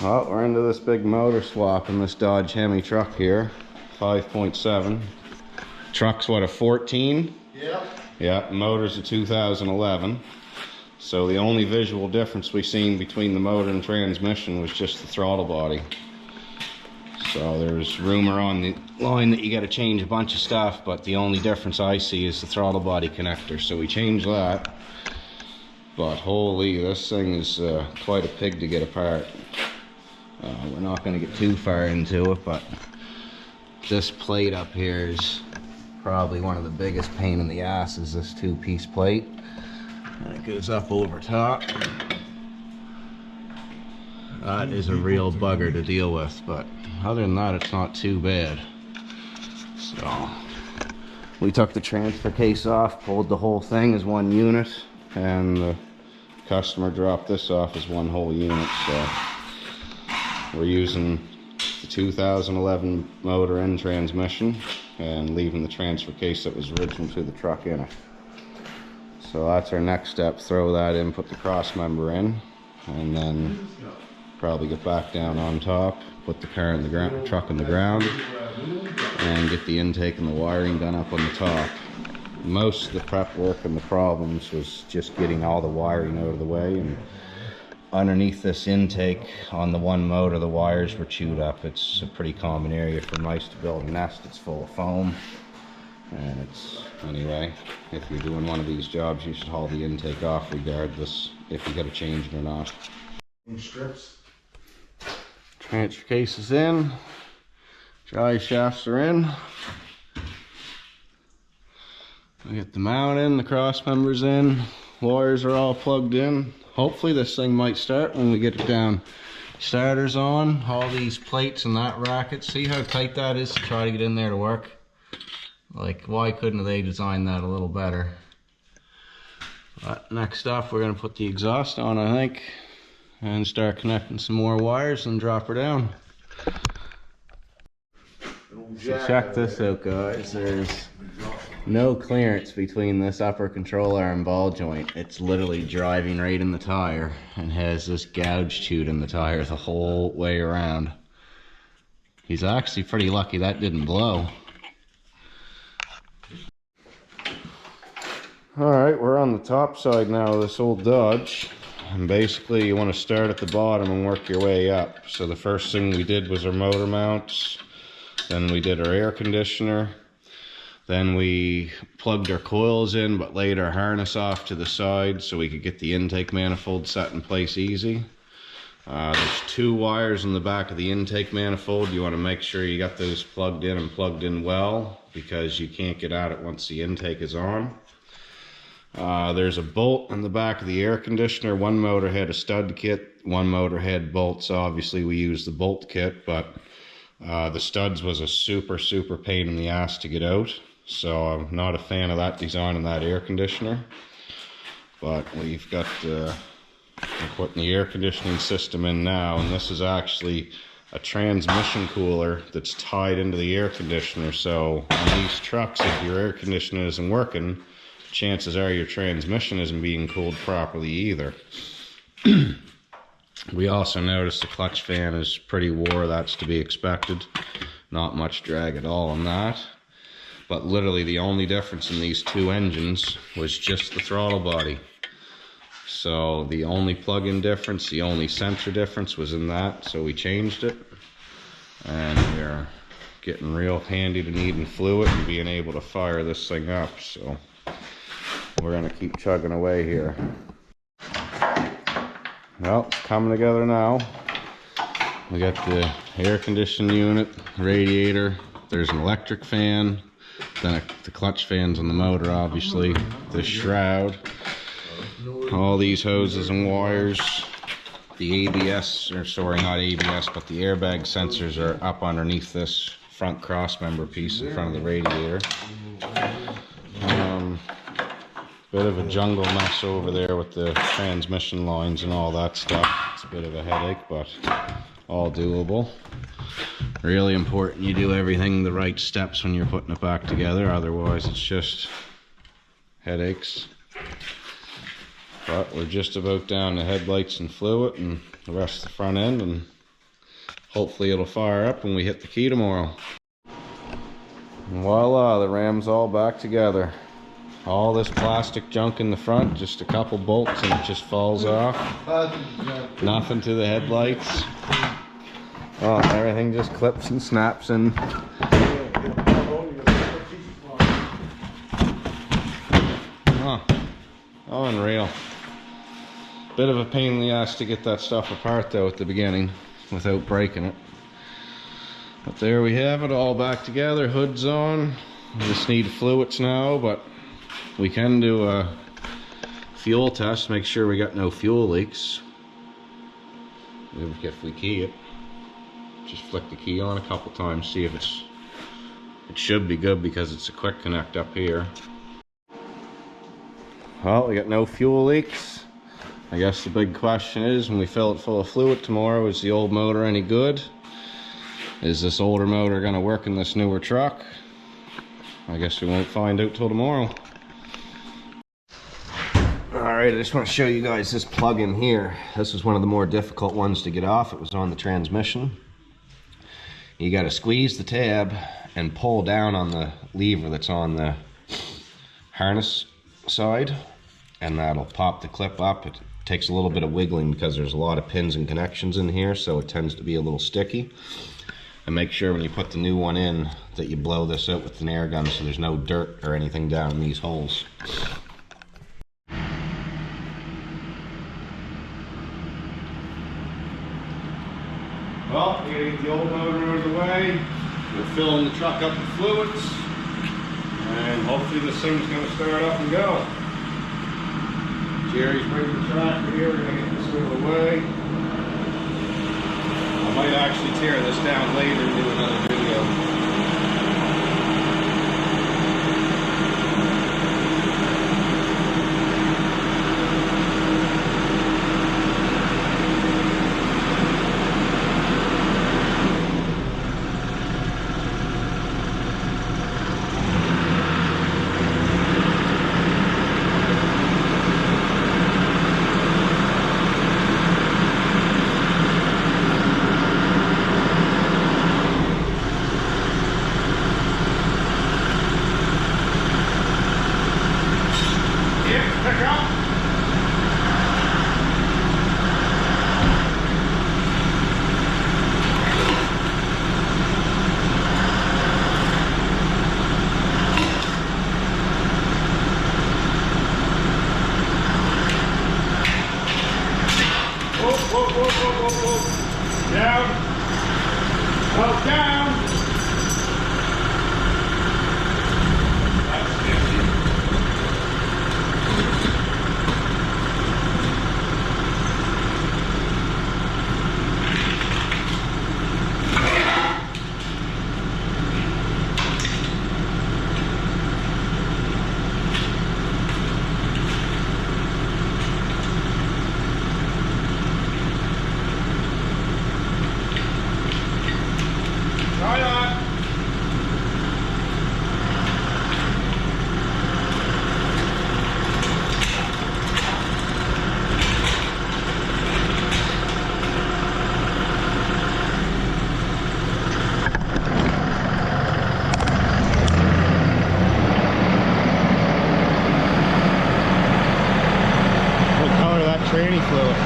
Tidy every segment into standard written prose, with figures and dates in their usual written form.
Well, we're into this big motor swap in this Dodge Hemi truck here, 5.7. Truck's what, a 14? Yeah. Yeah, motor's a 2011. So the only visual difference we seen between the motor and transmission was just the throttle body. So there's rumor on the line that you got to change a bunch of stuff, but the only difference I see is the throttle body connector. So we changed that. But holy, this thing is quite a pig to get apart. We're not going to get too far into it, but this plate up here is probably one of the biggest pain in the ass, is this two-piece plate. And it goes up over top. That is a real bugger to deal with, but other than that, it's not too bad. So we took the transfer case off, pulled the whole thing as one unit, and the customer dropped this off as one whole unit. So we're using the 2011 motor and transmission and leaving the transfer case that was original to the truck in it. So that's our next step. Throw that in, put the cross member in, and then probably get back down on top, put the car in the ground, truck in the ground, and get the intake and the wiring done up on the top. Most of the prep work and the problems was just getting all the wiring out of the way, and underneath this intake on the one motor the wires were chewed up. It's a pretty common area for mice to build a nest. It's full of foam, and it's, anyway, if you're doing one of these jobs you should haul the intake off regardless if you got to change it or not. Strips. Transfer case is in, drive shafts are in. We get the mount in, the cross members in, wires are all plugged in. Hopefully this thing might start when we get it down. Starters on, all these plates and that racket. See how tight that is to try to get in there to work? Like, why couldn't they design that a little better? But next up, we're gonna put the exhaust on, I think, and start connecting some more wires and drop her down. So check this out, guys. There's no clearance between this upper control arm ball joint. It's literally driving right in the tire and has this gouge chewed in the tire the whole way around. He's actually pretty lucky that didn't blow. Alright, we're on the top side now of this old Dodge. And basically you want to start at the bottom and work your way up. So the first thing we did was our motor mounts. Then we did our air conditioner. Then we plugged our coils in, but laid our harness off to the side so we could get the intake manifold set in place easy. There's two wires in the back of the intake manifold. You want to make sure you got those plugged in and plugged in well, because you can't get at it once the intake is on. There's a bolt in the back of the air conditioner. One motor had a stud kit, one motor had bolts. Obviously we used the bolt kit, but the studs was a super pain in the ass to get out. So I'm not a fan of that design in that air conditioner. But we've got we're putting the air conditioning system in now, and this is actually a transmission cooler that's tied into the air conditioner. So on these trucks, if your air conditioner isn't working, chances are your transmission isn't being cooled properly either. We also noticed the clutch fan is pretty wore. That's to be expected. Not much drag at all on that. But literally the only difference in these two engines was just the throttle body. So the only plug-in difference, the only sensor difference was in that. So we changed it. And we're getting real handy to needing fluid and being able to fire this thing up. So we're gonna keep chugging away here. Well, it's coming together now. We got the air conditioning unit, radiator, there's an electric fan, then the clutch fans on the motor, obviously, the shroud, all these hoses and wires, the ABS, or sorry, not ABS, but the airbag sensors are up underneath this front cross member piece in front of the radiator. Bit of a jungle mess over there with the transmission lines and all that stuff. It's a bit of a headache, but all doable. Really important you do everything the right steps when you're putting it back together, otherwise it's just headaches. But we're just about down the headlights and fluid and the rest of the front end, and hopefully it'll fire up when we hit the key tomorrow. And voila, the ram's all back together. All this plastic junk in the front, just a couple bolts and it just falls off. Nothing to the headlights. Oh, everything just clips and snaps in. Oh, unreal. Bit of a pain in the ass to get that stuff apart though at the beginning without breaking it. But there we have it, all back together, hood's on. We just need fluids now, but we can do a fuel test, make sure we got no fuel leaks. If we key it, just flick the key on a couple times, see if it should be good because it's a quick connect up here. Well, we got no fuel leaks. I guess the big question is, when we fill it full of fluid tomorrow, is the old motor any good? Is this older motor gonna work in this newer truck? I guess we won't find out till tomorrow. Alright, I just want to show you guys this plug in here. This is one of the more difficult ones to get off. It was on the transmission. You got to squeeze the tab and pull down on the lever that's on the harness side, and that'll pop the clip up. It takes a little bit of wiggling because there's a lot of pins and connections in here, so it tends to be a little sticky. And make sure when you put the new one in that you blow this out with an air gun so there's no dirt or anything down in these holes. Well, we're gonna get the old motor out of the way. We're filling the truck up with fluids, and hopefully this thing's gonna start up and go. Jerry's bringing the tractor here. We're gonna get this out of the way. I might actually tear this down later and do another video. Down. Well, down. That's 50. Tranny fluid.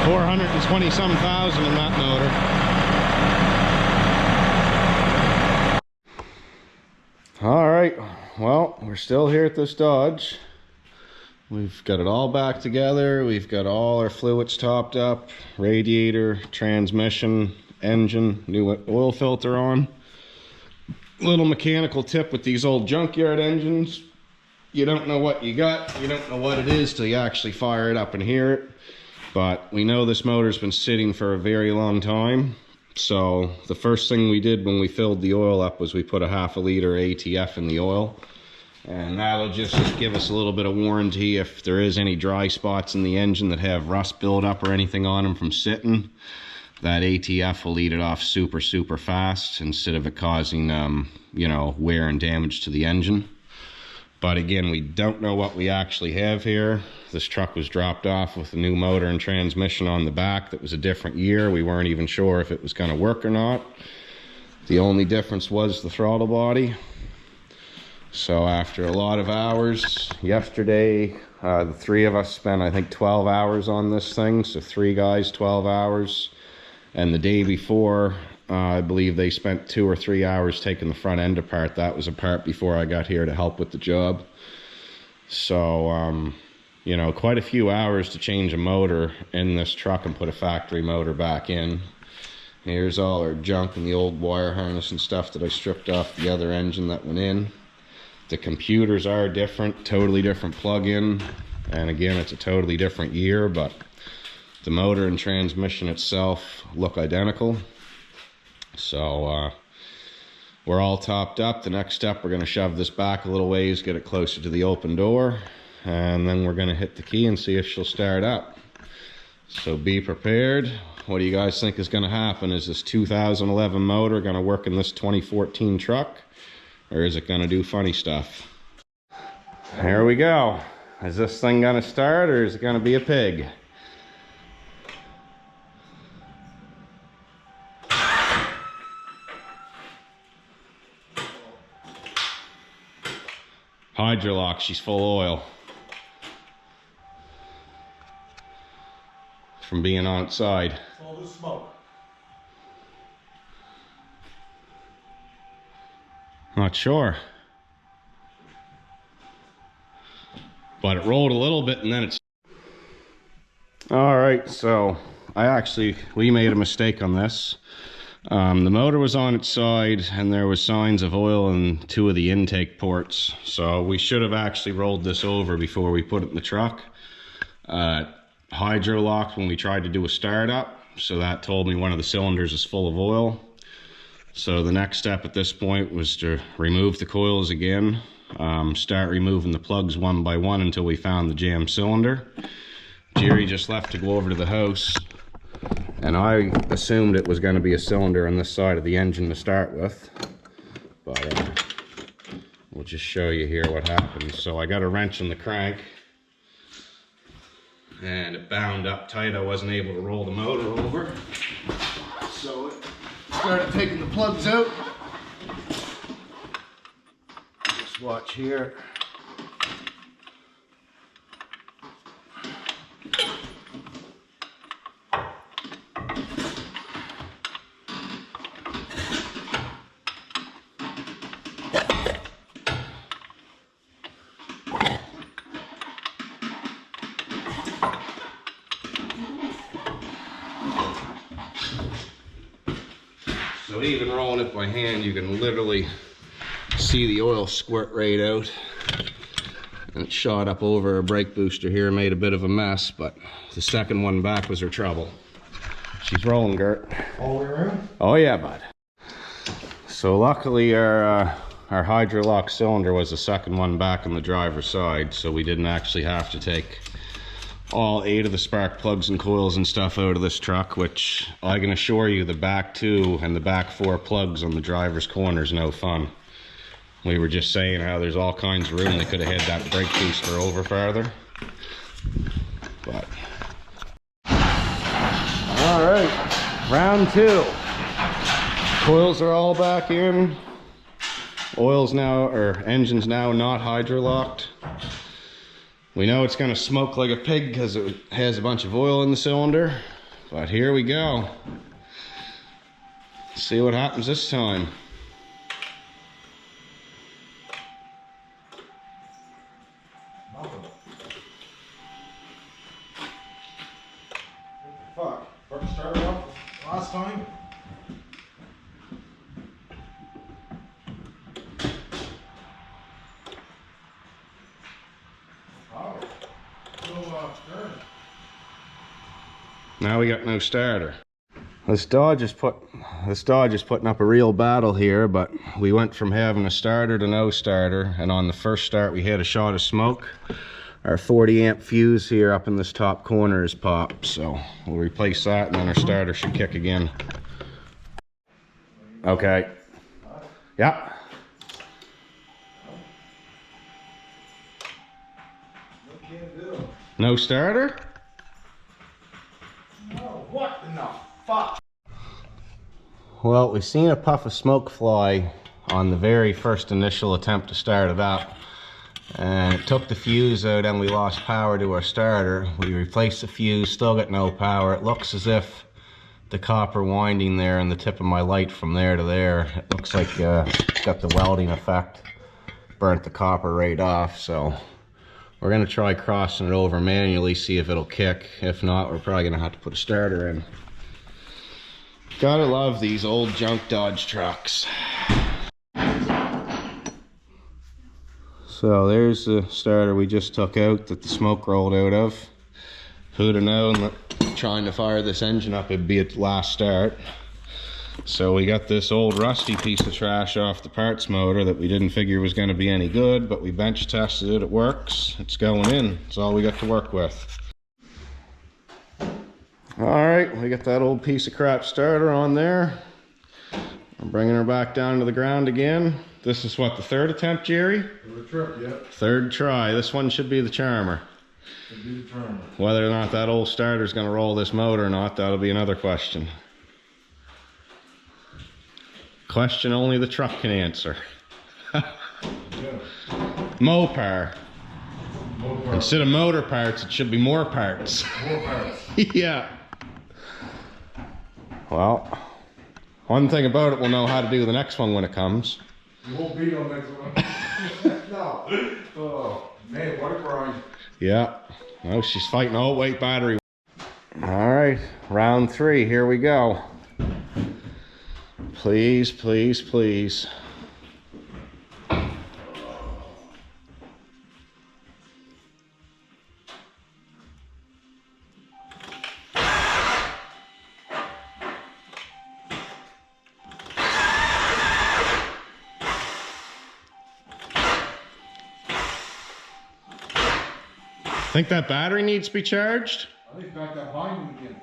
420-some thousand in that motor. All right, well, we're still here at this Dodge. We've got it all back together. We've got all our fluids topped up, radiator, transmission, engine, new oil filter on. Little mechanical tip with these old junkyard engines. You don't know what you got, you don't know what it is till you actually fire it up and hear it. But we know this motor's been sitting for a very long time. So the first thing we did when we filled the oil up was we put a ½ liter ATF in the oil. And that'll just give us a little bit of warranty if there is any dry spots in the engine that have rust buildup or anything on them from sitting. That ATF will lead it off super fast instead of it causing, you know, wear and damage to the engine. But again, we don't know what we actually have here. This truck was dropped off with a new motor and transmission on the back that was a different year. We weren't even sure if it was going to work or not. The only difference was the throttle body. So after a lot of hours, yesterday, the three of us spent, I think, 12 hours on this thing. So 3 guys, 12 hours. And the day before, I believe they spent 2 or 3 hours taking the front end apart. That was apart before I got here to help with the job. So, you know, quite a few hours to change a motor in this truck and put a factory motor back in. Here's all our junk and the old wire harness and stuff that I stripped off the other engine that went in. The computers are different, totally different plug-in. And again, it's a totally different year, but the motor and transmission itself look identical. So we're all topped up. The next step, we're going to shove this back a little ways, get it closer to the open door, and then we're going to hit the key and see if she'll start up. So be prepared. What do you guys think is going to happen? Is this 2011 motor going to work in this 2014 truck, or is it going to do funny stuff? Here we go. Is this thing going to start, or is it going to be a pig? Hydrolock, she's full oil from being on its side. All the smoke. Not sure, but it rolled a little bit and then it's all right. So we made a mistake on this. The motor was on its side and there was signs of oil in 2 of the intake ports. So we should have actually rolled this over before we put it in the truck. Hydro locked when we tried to do a startup. So that told me one of the cylinders is full of oil. So the next step at this point was to remove the coils again. Start removing the plugs one by one until we found the jammed cylinder. Jerry just left to go over to the house. And I assumed it was going to be a cylinder on this side of the engine to start with. But we'll just show you here what happens. So I got a wrench in the crank. And it bound up tight. I wasn't able to roll the motor over. So it started taking the plugs out. Just watch here. So even rolling it by hand, you can literally see the oil squirt right out. And it shot up over a brake booster here, made a bit of a mess, but the second one back was her trouble. She's rolling, Gert. All the way around? Oh yeah, bud. So luckily our hydrolock cylinder was the second one back on the driver's side, so we didn't actually have to take all 8 of the spark plugs and coils and stuff out of this truck, which I can assure you the back 2 and the back 4 plugs on the driver's corner is no fun. We were just saying how there's all kinds of room. They could have had that brake booster over farther. But all right, round 2. Coils are all back in. Oil's now, or engine's now not hydrolocked. We know it's going to smoke like a pig because it has a bunch of oil in the cylinder, but here we go. Let's see what happens this time. Fuck. First started off last time. Now we got no starter. This Dodge is putting up a real battle here, but we went from having a starter to no starter, and on the first start we had a shot of smoke. Our 40 amp fuse here up in this top corner is popped, so we'll replace that and then our starter should kick again. Okay. Yeah. No starter? Oh, what in the fuck? Well, we seen a puff of smoke fly on the very first initial attempt to start it up. And it took the fuse out and we lost power to our starter. We replaced the fuse, still got no power. It looks as if the copper winding there and the tip of my light from there to there, it looks like it's got the welding effect. Burnt the copper right off, so we're gonna try crossing it over manually, see if it'll kick. If not, we're probably gonna have to put a starter in. Gotta love these old junk Dodge trucks. So there's the starter we just took out that the smoke rolled out of. Who'd have known that trying to fire this engine up it'd be at last start. So we got this old rusty piece of trash off the parts motor that we didn't figure was going to be any good, but we bench tested it, it works. It's going in. That's all we got to work with. Alright, we got that old piece of crap starter on there. I'm bringing her back down to the ground again. This is what, the third attempt, Jerry? Third trip, yep. Third try. This one should be the charmer. Should be the charmer. Whether or not that old starter's going to roll this motor or not, that'll be another question. Question only the truck can answer. Yeah. Mopar. Mopar. Instead of motor parts, it should be more parts. More parts. Yeah. Well, one thing about it, we'll know how to do the next one when it comes. You won't beat on next one. No. Oh, man, what a grind. Yeah. Oh, she's fighting a whole weight battery. All right, round 3, here we go. Please, please, please. Think that battery needs to be charged? I think back that behind again.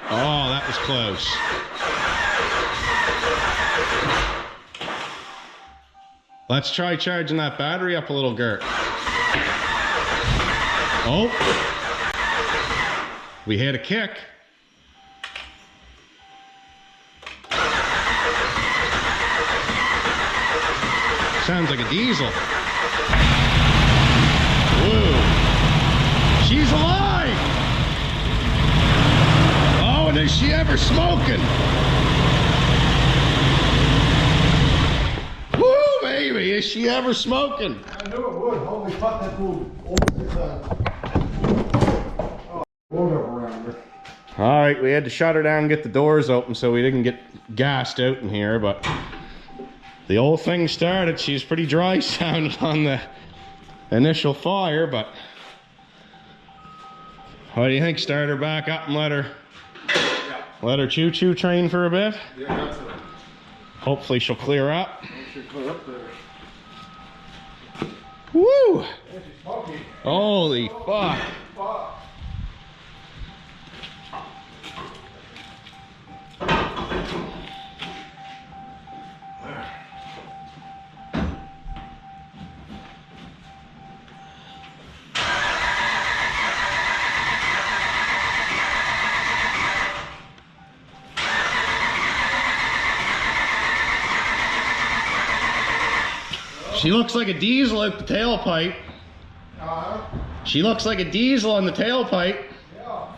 Oh, that was close. Let's try charging that battery up a little, Gert. Oh. We had a kick. Sounds like a diesel. Whoa. She's alive! Oh, and is she ever smoking? Woo, baby, is she ever smoking? I knew it would. Holy fuck, that fool almost rolled up around her. All right, we had to shut her down and get the doors open so we didn't get gassed out in here, but the old thing started. She's pretty dry sounding on the initial fire, but what do you think? Start her back up and let her choo-choo train for a bit? Yeah, that's it. Hopefully she'll clear up. Should clear up there. Woo! Yeah, she's smoky. Holy fuck. Fuck. She looks like a diesel out the tailpipe. She looks like a diesel on the tailpipe. Yeah.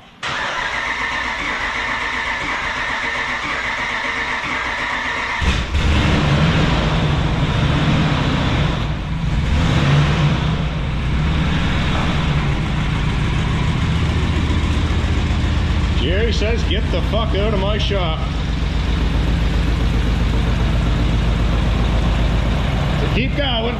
Jerry says, get the fuck out of my shop. So keep going.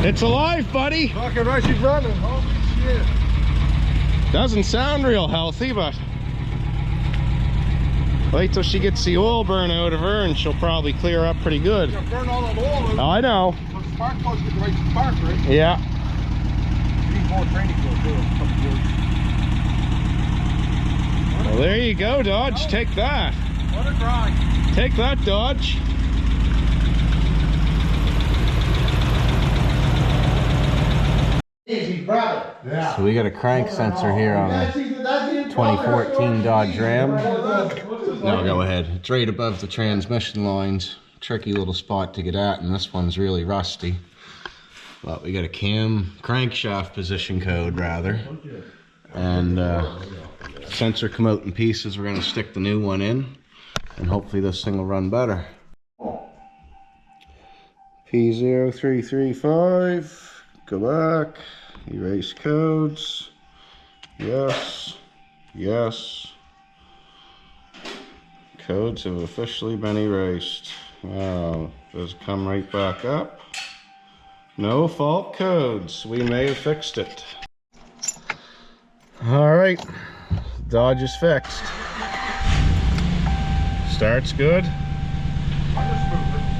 It's alive, buddy. Fucking right, she's running. Holy shit. Doesn't sound real healthy, but wait till she gets the oil burn out of her and she'll probably clear up pretty good. You're gonna burn all that oil. I know. The spark plugs get the right spark, right? Yeah. You need more training for it, too. A couple years. Well, there you go, Dodge. Take that. What a grind. Take that, Dodge. Easy, brother. Yeah. So we got a crank sensor here on a 2014 Dodge Ram. No, go ahead. It's right above the transmission lines. Tricky little spot to get at, and this one's really rusty. But we got a crankshaft position code, rather. And sensor come out in pieces. We're going to stick the new one in, and hopefully this thing will run better. P0335. Go back. Erase codes. Yes. Yes. Codes have officially been erased. Wow. Does it come right back up? No fault codes. We may have fixed it. Alright. Dodge is fixed. Starts good.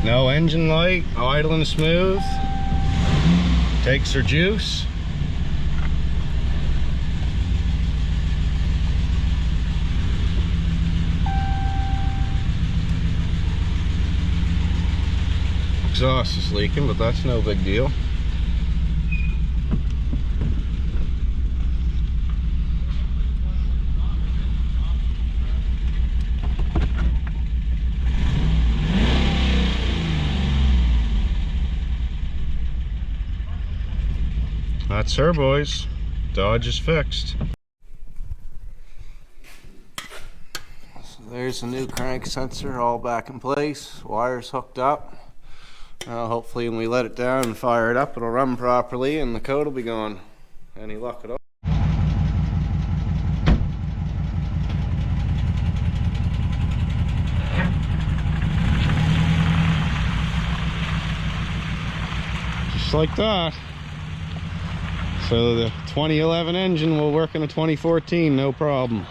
No engine light. Idling smooth. Takes her juice. Exhaust is leaking, but that's no big deal. That's her, boys. Dodge is fixed. So there's the new crank sensor all back in place. Wires hooked up. Now hopefully when we let it down and fire it up, it'll run properly and the code will be gone. Any luck at all. Just like that. So the 2011 engine will work in a 2014, no problem.